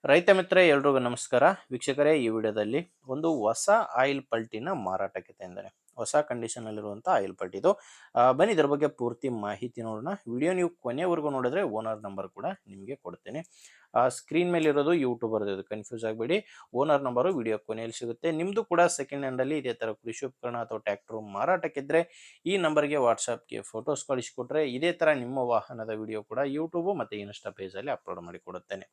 ರೈತ ಮಿತ್ರ ಎಲ್ರಿಗೂ ನಮಸ್ಕಾರ. ವೀಕ್ಷಕರೇ, ಈ ವಿಡಿಯೋದಲ್ಲಿ ಒಂದು ಹೊಸ ಆಯಿಲ್ ಪಲ್ಟಿನ ಮಾರಾಟಕ್ಕೆ ತಂದಿದ್ದೇನೆ. ಹೊಸ ಕಂಡೀಷನ್ ಅಲ್ಲಿರುವಂಥ ಆಯಿಲ್ ಪಲ್ಟಿ ಇದು. ಬನ್ನಿ ಇದರ ಬಗ್ಗೆ ಪೂರ್ತಿ ಮಾಹಿತಿ ನೋಡೋಣ. ವಿಡಿಯೋ ನೀವು ಕೊನೆವರೆಗೂ ನೋಡಿದ್ರೆ ಓನರ್ ನಂಬರ್ ಕೂಡ ನಿಮಗೆ ಕೊಡ್ತೇನೆ. ಸ್ಕ್ರೀನ್ ಮೇಲೆ ಇರೋದು ಯೂಟ್ಯೂಬರ್, ಇದು ಕನ್ಫ್ಯೂಸ್ ಆಗಬೇಡಿ. ಓನರ್ ನಂಬರು ವಿಡಿಯೋ ಕೊನೆಯಲ್ಲಿ ಸಿಗುತ್ತೆ. ನಿಮ್ಮದು ಕೂಡ ಸೆಕೆಂಡ್ ಹ್ಯಾಂಡಲ್ಲಿ ಇದೇ ಥರ ಕೃಷಿ ಉಪಕರಣ ಅಥವಾ ಟ್ಯಾಕ್ಟ್ರು ಮಾರಾಟಕ್ಕಿದ್ದರೆ ಈ ನಂಬರ್ಗೆ ವಾಟ್ಸಪ್ಗೆ ಫೋಟೋಸ್ ಕಳಿಸಿಕೊಟ್ರೆ ಇದೇ ಥರ ನಿಮ್ಮ ವಾಹನದ ವಿಡಿಯೋ ಕೂಡ ಯೂಟ್ಯೂಬು ಮತ್ತು ಇನ್ಸ್ಟಾ ಪೇಜಲ್ಲಿ ಅಪ್ಲೋಡ್ ಮಾಡಿ ಕೊಡುತ್ತೇನೆ.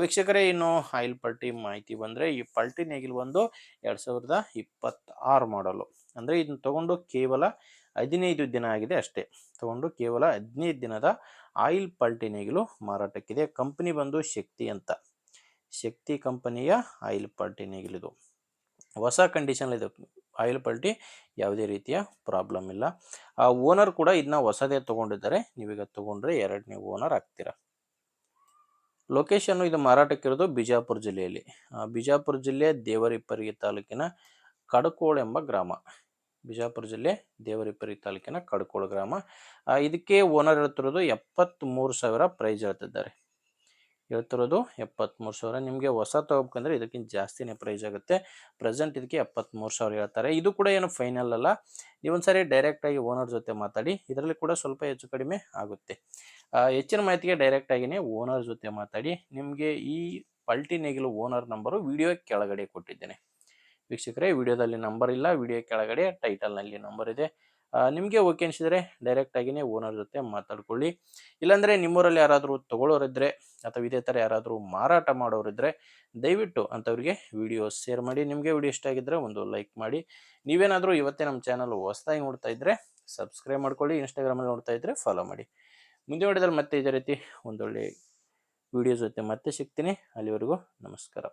ವೀಕ್ಷಕರೇ, ಇನ್ನು ಆಯಿಲ್ ಪಲ್ಟಿ ಮಾಹಿತಿ ಬಂದರೆ, ಈ ಪಲ್ಟಿ ನೇಗಿಲು ಒಂದು 2026 ಮಾಡಲು. ಅಂದರೆ ಇದನ್ನು ತಗೊಂಡು ಕೇವಲ 15 ದಿನ ಆಗಿದೆ ಅಷ್ಟೇ. ತಗೊಂಡು ಕೇವಲ 15 ದಿನದ ಆಯಿಲ್ ಪಲ್ಟಿ ನೇಗಿಲು ಮಾರಾಟಕ್ಕಿದೆ. ಕಂಪನಿ ಬಂದು ಶಕ್ತಿ ಅಂತ, ಶಕ್ತಿ ಕಂಪನಿಯ ಆಯಿಲ್ ಪಲ್ಟಿ ನೇಗಿಲಿದು. ಹೊಸ ಕಂಡೀಷನ್ ಇದೆ ಆಯಿಲ್ ಪಲ್ಟಿ, ಯಾವುದೇ ರೀತಿಯ ಪ್ರಾಬ್ಲಮ್ ಇಲ್ಲ. ಓನರ್ ಕೂಡ ಇದನ್ನ ಹೊಸದೇ ತೊಗೊಂಡಿದ್ದಾರೆ. ನೀವೀಗ ತೊಗೊಂಡ್ರೆ 2ನೇ ಓನರ್ ಆಗ್ತೀರಾ. ಲೊಕೇಶನ್ನು ಇದು ಮಾರಾಟಕ್ಕಿರೋದು ಬಿಜಾಪುರ ಜಿಲ್ಲೆಯಲ್ಲಿ. ಬಿಜಾಪುರ ಜಿಲ್ಲೆ ದೇವರಿಪ್ಪರಿಗೆ ತಾಲೂಕಿನ ಕಡಕೋಳ ಎಂಬ ಗ್ರಾಮ. ಬಿಜಾಪುರ ಜಿಲ್ಲೆ ದೇವರಿಪ್ಪರಿ ತಾಲೂಕಿನ ಕಡಕೋಳ ಗ್ರಾಮ. ಇದಕ್ಕೆ ಓನರ್ ಹೇಳ್ತಿರೋದು 73,000 ಪ್ರೈಸ್ ಹೇಳ್ತಿದ್ದಾರೆ. 73,000. ನಿಮಗೆ ಹೊಸ ತಗೋಬೇಕಂದ್ರೆ ಇದಕ್ಕಿಂತ ಜಾಸ್ತಿನೇ ಪ್ರೈಸ್ ಆಗುತ್ತೆ. ಪ್ರೆಸೆಂಟ್ ಇದಕ್ಕೆ 73,000 ಹೇಳ್ತಾರೆ. ಇದು ಕೂಡ ಏನು ಫೈನಲ್ ಅಲ್ಲ. ನೀವೊಂದ್ಸರಿ ಡೈರೆಕ್ಟಾಗಿ ಓನರ್ ಜೊತೆ ಮಾತಾಡಿ, ಇದರಲ್ಲಿ ಕೂಡ ಸ್ವಲ್ಪ ಹೆಚ್ಚು ಕಡಿಮೆ ಆಗುತ್ತೆ. ಹೆಚ್ಚಿನ ಮಾಹಿತಿಗೆ ಡೈರೆಕ್ಟಾಗಿಯೇ ಓನರ್ ಜೊತೆ ಮಾತಾಡಿ. ನಿಮಗೆ ಈ ಪಲ್ಟಿ ನೇಗಿಲು ಓನರ್ ನಂಬರು ವಿಡಿಯೋ ಕೆಳಗಡೆ ಕೊಟ್ಟಿದ್ದೇನೆ. ವೀಕ್ಷಕರೇ, ವಿಡಿಯೋದಲ್ಲಿ ನಂಬರ್ ಇಲ್ಲ, ವಿಡಿಯೋ ಕೆಳಗಡೆ ಟೈಟಲ್ನಲ್ಲಿ ನಂಬರ್ ಇದೆ. ನಿಮಗೆ ಓಕೆ ಅನಿಸಿದರೆ ಡೈರೆಕ್ಟಾಗಿಯೇ ಓನರ್ ಜೊತೆ ಮಾತಾಡ್ಕೊಳ್ಳಿ. ಇಲ್ಲಾಂದರೆ ನಿಮ್ಮೂರಲ್ಲಿ ಯಾರಾದರೂ ತೊಗೊಳ್ಳೋರಿದ್ದರೆ ಅಥವಾ ಇದೇ ಥರ ಯಾರಾದರೂ ಮಾರಾಟ ಮಾಡೋರಿದ್ದರೆ ದಯವಿಟ್ಟು ಅಂಥವ್ರಿಗೆ ವಿಡಿಯೋ ಶೇರ್ ಮಾಡಿ. ನಿಮಗೆ ವಿಡಿಯೋ ಇಷ್ಟ ಆಗಿದ್ದರೆ ಒಂದು ಲೈಕ್ ಮಾಡಿ. ನೀವೇನಾದರೂ ಇವತ್ತೇ ನಮ್ಮ ಚಾನಲ್ ಹೊಸದಾಗಿ ನೋಡ್ತಾ ಇದ್ದರೆ ಸಬ್ಸ್ಕ್ರೈಬ್ ಮಾಡ್ಕೊಳ್ಳಿ. ಇನ್ಸ್ಟಾಗ್ರಾಮಲ್ಲಿ ನೋಡ್ತಾ ಇದ್ದರೆ ಫಾಲೋ ಮಾಡಿ. ಮುಂದೆ ವಿಡಿಯೋದಲ್ಲಿ ಮತ್ತೆ ಇದೇ ರೀತಿ ಒಂದೊಳ್ಳೆ ವಿಡಿಯೋ ಜೊತೆ ಮತ್ತೆ ಸಿಗ್ತೀನಿ. ಅಲ್ಲಿವರೆಗೂ ನಮಸ್ಕಾರ.